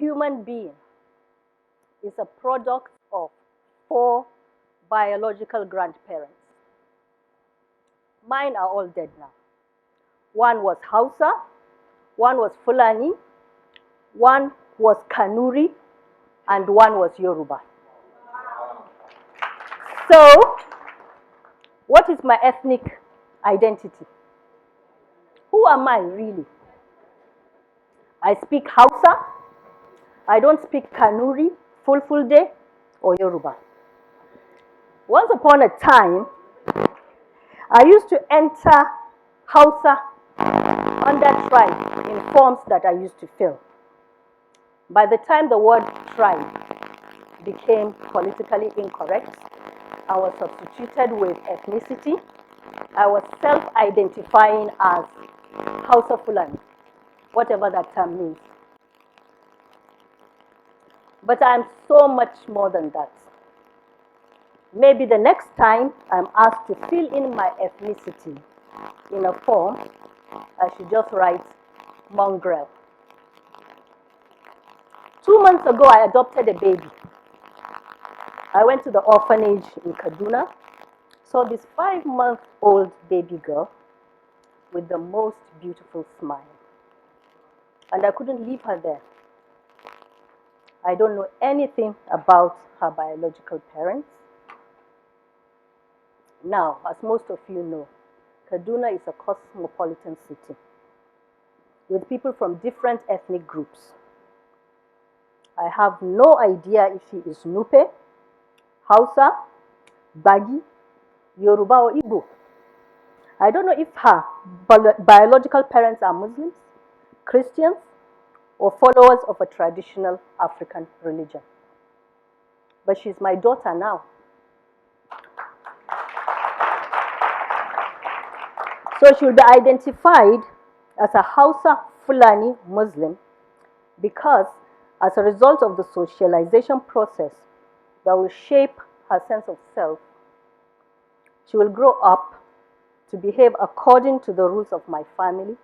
human being is a product of 4 biological grandparents. Mine are all dead now. One was Hausa, one was Fulani, one was Kanuri, and one was Yoruba. So, what is my ethnic identity? Who am I really? I speak Hausa. I don't speak Kanuri, Fulfulde, or Yoruba. Once upon a time, I used to enter Hausa under tribe in forms that I used to fill. By the time the word tribe became politically incorrect, I was substituted with ethnicity. I was self-identifying as Hausa Fulani, whatever that term means. But I'm so much more than that. Maybe the next time I'm asked to fill in my ethnicity in a form, I should just write mongrel. 2 months ago, I adopted a baby. I went to the orphanage in Kaduna, saw this 5-month-old baby girl with the most beautiful smile. And I couldn't leave her there. I don't know anything about her biological parents. Now, as most of you know, Kaduna is a cosmopolitan city with people from different ethnic groups. I have no idea if she is Nupe, Hausa, Bagi, Yoruba, or Igbo. I don't know if her biological parents are Muslims, Christians, or followers of a traditional African religion. But she's my daughter now. So she will be identified as a Hausa Fulani Muslim because as a result of the socialization process that will shape her sense of self, she will grow up to behave according to the rules of my family,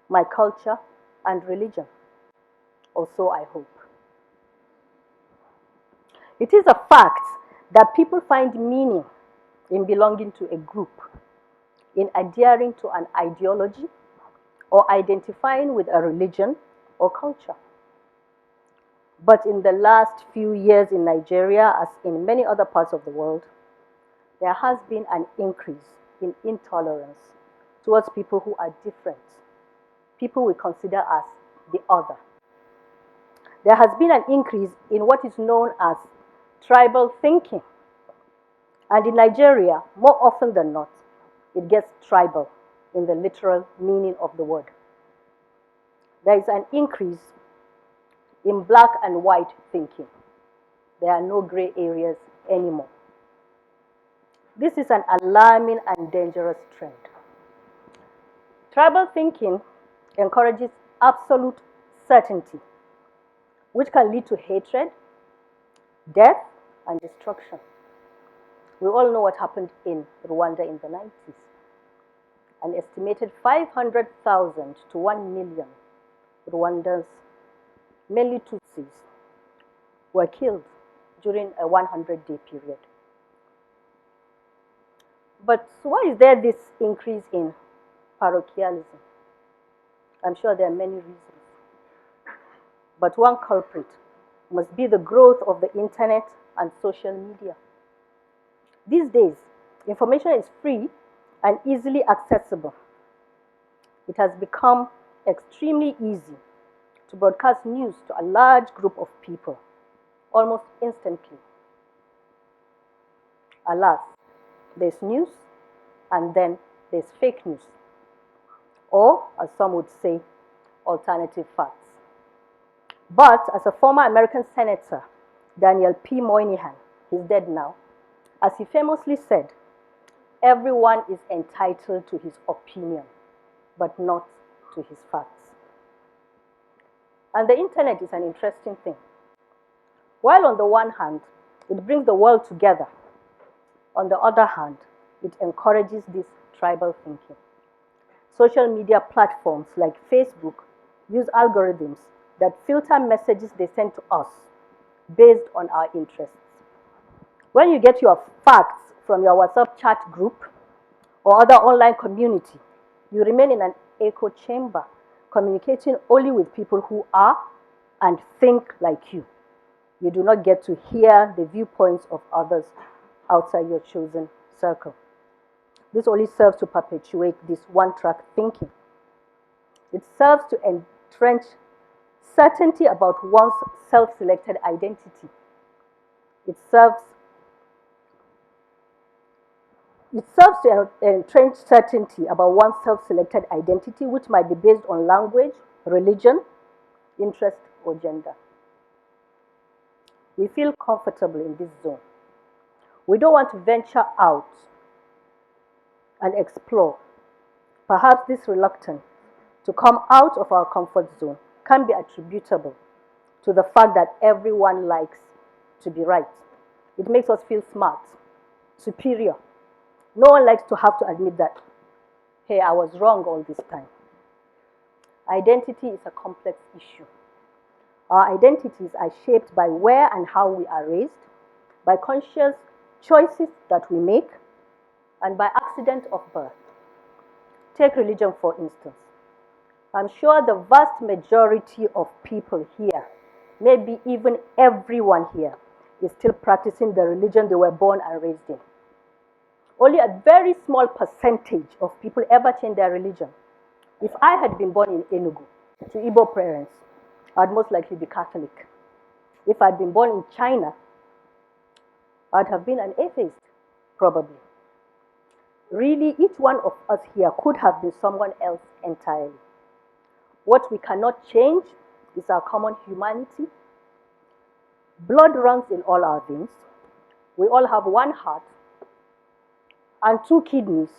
my culture, and religion. Or so I hope. It is a fact that people find meaning in belonging to a group, in adhering to an ideology, or identifying with a religion or culture. But in the last few years in Nigeria, as in many other parts of the world, there has been an increase in intolerance towards people who are different, people we consider as the other. There has been an increase in what is known as tribal thinking. And in Nigeria, more often than not, it gets tribal in the literal meaning of the word. There is an increase in black and white thinking. There are no gray areas anymore. This is an alarming and dangerous trend. Tribal thinking encourages absolute certainty, which can lead to hatred, death, and destruction. We all know what happened in Rwanda in the 90s. An estimated 500,000 to 1 million Rwandans, mainly Tutsis, were killed during a 100-day period. But why is there this increase in parochialism? I'm sure there are many reasons. But one culprit must be the growth of the internet and social media. These days, information is free and easily accessible. It has become extremely easy to broadcast news to a large group of people almost instantly. Alas, there's news and then there's fake news, or as some would say, alternative facts. But as a former American Senator, Daniel P. Moynihan, he's dead now, as he famously said, everyone is entitled to his opinion, but not to his facts. And the internet is an interesting thing. While on the one hand, it brings the world together, on the other hand, it encourages this tribal thinking. Social media platforms like Facebook use algorithms that filter messages they send to us based on our interests. When you get your facts from your WhatsApp chat group or other online community, you remain in an echo chamber, communicating only with people who are and think like you. You do not get to hear the viewpoints of others outside your chosen circle. This only serves to perpetuate this one-track thinking. It serves to entrench certainty about one's self-selected identity. It serves to entrench certainty about one's self-selected identity, which might be based on language, religion, interest, or gender. We feel comfortable in this zone. We don't want to venture out and explore. Perhaps this reluctance to come out of our comfort zone can be attributable to the fact that everyone likes to be right. It makes us feel smart, superior. No one likes to have to admit that, hey, I was wrong all this time. Identity is a complex issue. Our identities are shaped by where and how we are raised, by conscious choices that we make, and by accident of birth. Take religion, for instance. I'm sure the vast majority of people here, maybe even everyone here, is still practicing the religion they were born and raised in. Only a very small percentage of people ever change their religion. If I had been born in Enugu to Igbo parents, I'd most likely be Catholic. If I'd been born in China, I'd have been an atheist, probably. Really, each one of us here could have been someone else entirely. What we cannot change is our common humanity. Blood runs in all our veins. We all have one heart and two kidneys,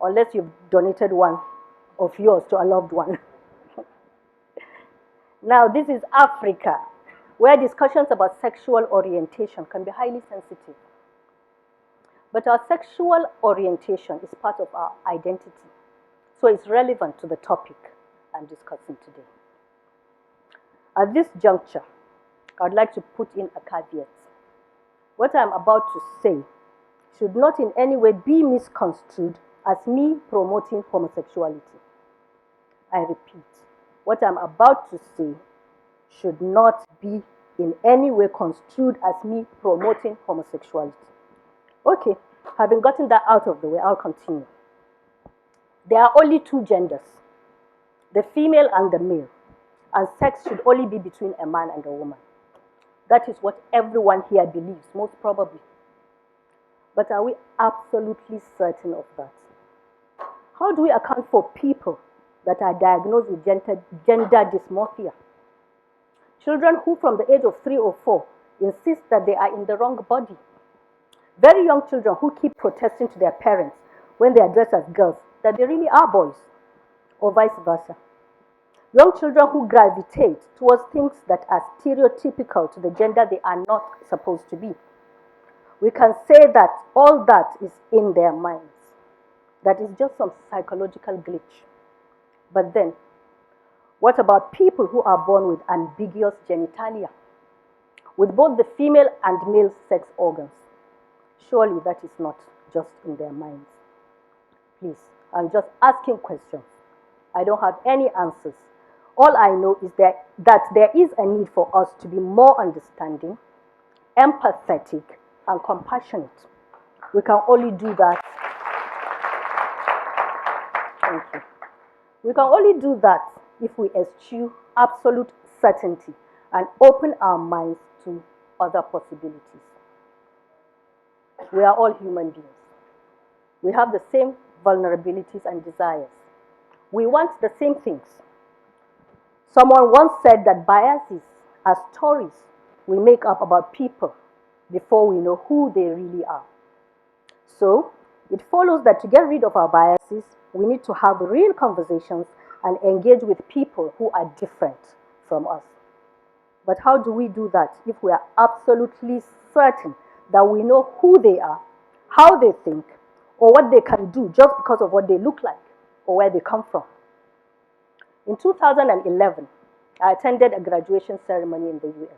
unless you've donated one of yours to a loved one. Now, this is Africa, where discussions about sexual orientation can be highly sensitive. But our sexual orientation is part of our identity, so it's relevant to the topic I'm discussing today. At this juncture, I'd like to put in a caveat. What I'm about to say should not in any way be misconstrued as me promoting homosexuality. I repeat, what I'm about to say should not be in any way construed as me promoting homosexuality. Okay, having gotten that out of the way, I'll continue. There are only two genders, the female and the male, and sex should only be between a man and a woman. That is what everyone here believes, most probably. But are we absolutely certain of that? How do we account for people that are diagnosed with gender dysmorphia? Children who from the age of 3 or 4 insist that they are in the wrong body. Very young children who keep protesting to their parents when they are dressed as girls that they really are boys, or vice versa. Young children who gravitate towards things that are stereotypical to the gender they are not supposed to be. We can say that all that is in their minds. That is just some psychological glitch. But then, what about people who are born with ambiguous genitalia, with both the female and male sex organs? Surely that is not just in their minds. Please, I'm just asking questions. I don't have any answers. All I know is that there is a need for us to be more understanding, empathetic, and compassionate. We can only do that. Thank you. We can only do that if we eschew absolute certainty and open our minds to other possibilities. We are all human beings. We have the same vulnerabilities and desires. We want the same things. Someone once said that biases are stories we make up about people before we know who they really are. So, it follows that to get rid of our biases, we need to have real conversations and engage with people who are different from us. But how do we do that if we are absolutely certain that we know who they are, how they think, or what they can do just because of what they look like or where they come from? In 2011, I attended a graduation ceremony in the US.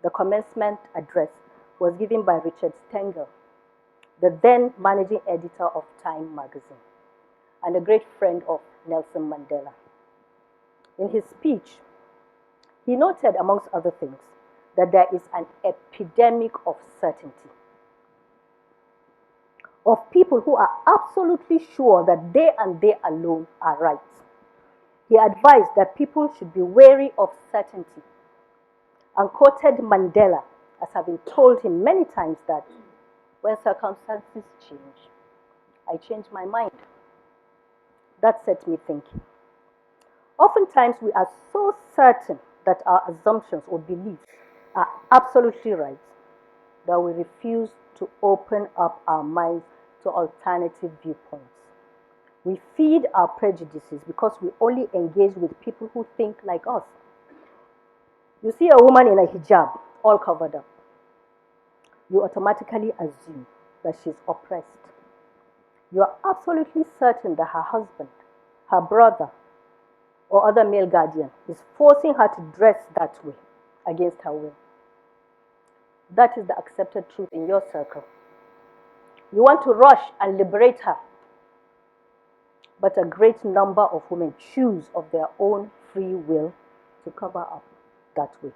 The commencement address was given by Richard Stengel, the then managing editor of Time magazine, and a great friend of Nelson Mandela. In his speech, he noted, amongst other things, that there is an epidemic of certainty, of people who are absolutely sure that they and they alone are right. He advised that people should be wary of certainty and quoted Mandela as having told him many times that when circumstances change, I change my mind. That set me thinking. Oftentimes we are so certain that our assumptions or beliefs are absolutely right that we refuse to open up our minds to alternative viewpoints. We feed our prejudices because we only engage with people who think like us. You see a woman in a hijab, all covered up. You automatically assume that she's oppressed. You are absolutely certain that her husband, her brother, or other male guardian is forcing her to dress that way against her will. That is the accepted truth in your circle. You want to rush and liberate her, but a great number of women choose of their own free will to cover up that way.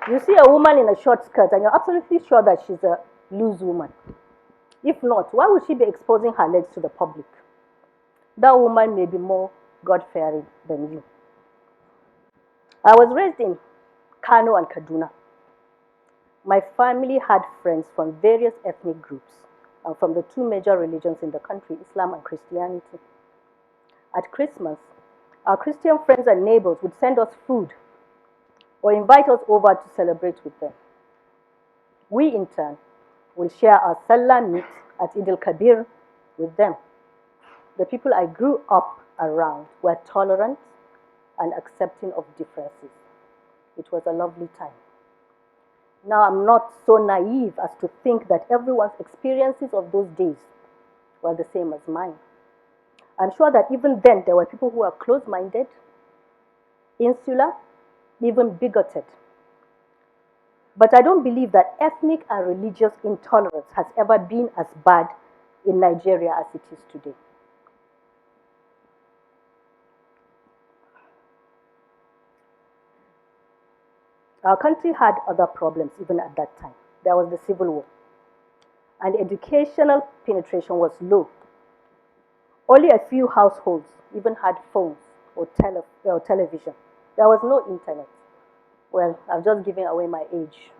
You see a woman in a short skirt and you're absolutely sure that she's a loose woman. If not, why would she be exposing her legs to the public? That woman may be more God-fearing than you. I was raised in Kano and Kaduna. My family had friends from various ethnic groups and from the two major religions in the country, Islam and Christianity. At Christmas, our Christian friends and neighbors would send us food or invite us over to celebrate with them. We, in turn, will share our Salah meat at Eid al-Kabir with them. The people I grew up around were tolerant and accepting of differences. It was a lovely time. Now, I'm not so naive as to think that everyone's experiences of those days were the same as mine. I'm sure that even then there were people who were close-minded, insular, even bigoted. But I don't believe that ethnic and religious intolerance has ever been as bad in Nigeria as it is today. Our country had other problems even at that time. There was the Civil War, and educational penetration was low. Only a few households even had phones or television. There was no internet. Well, I'm just giving away my age.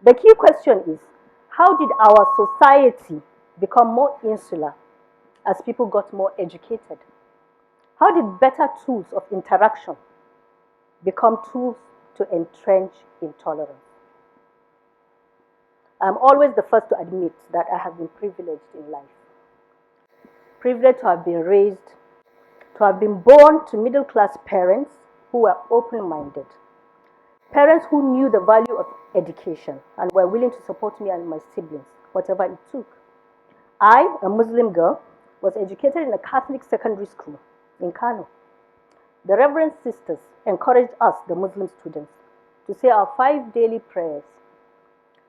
The key question is, how did our society become more insular as people got more educated? How did better tools of interaction become tools to entrench intolerance? I'm always the first to admit that I have been privileged in life. Privileged to have been raised, to have been born to middle-class parents who were open-minded. Parents who knew the value of education and were willing to support me and my siblings, whatever it took. I, a Muslim girl, was educated in a Catholic secondary school in Kano. The Reverend Sisters encouraged us, the Muslim students, to say our 5 daily prayers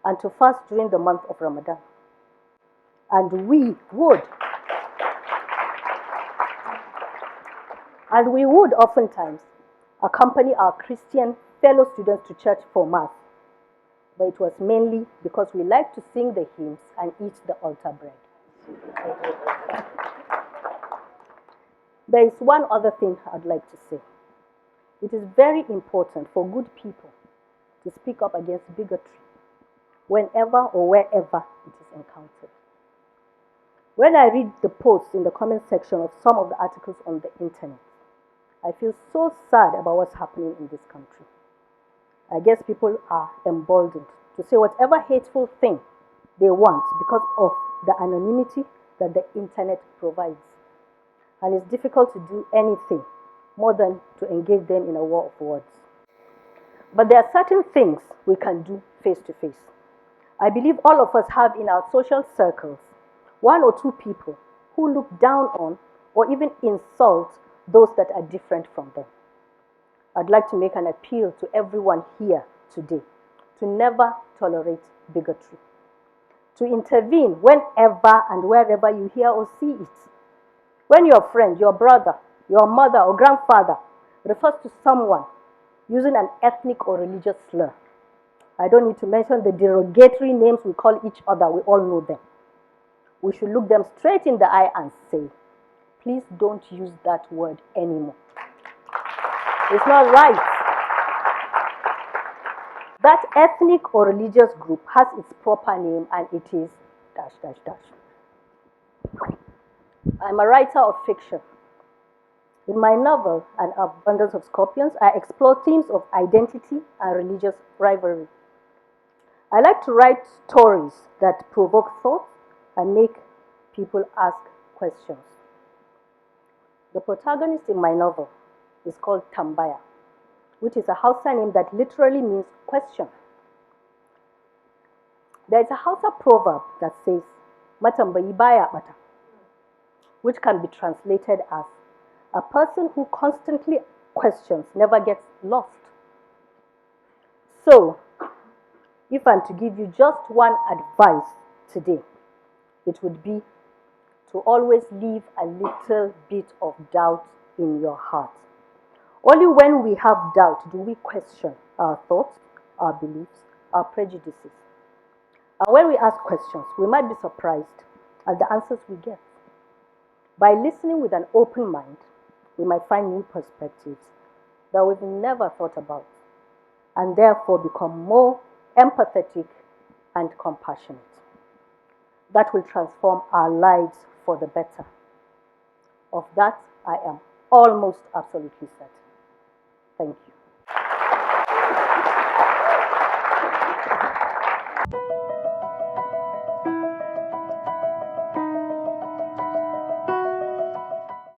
and to fast during the month of Ramadan. And we would oftentimes accompany our Christian fellow students to church for Mass. But it was mainly because we liked to sing the hymns and eat the altar bread. There is one other thing I'd like to say. It is very important for good people to speak up against bigotry whenever or wherever it is encountered. When I read the posts in the comment section of some of the articles on the internet, I feel so sad about what's happening in this country. I guess people are emboldened to say whatever hateful thing they want because of the anonymity that the internet provides. And it's difficult to do anything more than to engage them in a war of words. But there are certain things we can do face to face. I believe all of us have in our social circles one or two people who look down on or even insult those that are different from them. I'd like to make an appeal to everyone here today to never tolerate bigotry, to intervene whenever and wherever you hear or see it. When your friend, your brother, your mother or grandfather refers to someone using an ethnic or religious slur, I don't need to mention the derogatory names we call each other, we all know them. We should look them straight in the eye and say, please don't use that word anymore. It's not right. That ethnic or religious group has its proper name and it is dash, dash, dash. I'm a writer of fiction. In my novel, An Abundance of Scorpions, I explore themes of identity and religious rivalry. I like to write stories that provoke thought and make people ask questions. The protagonist in my novel is called Tambaya, which is a Hausa name that literally means question. There is a Hausa proverb that says, Matambayi baya bata, which can be translated as, a person who constantly questions never gets lost. So, if I'm to give you just one advice today, it would be to always leave a little bit of doubt in your heart. Only when we have doubt do we question our thoughts, our beliefs, our prejudices. And when we ask questions, we might be surprised at the answers we get. By listening with an open mind, we might find new perspectives that we've never thought about, and therefore become more empathetic and compassionate. That will transform our lives for the better. Of that, I am almost absolutely certain. Thank you.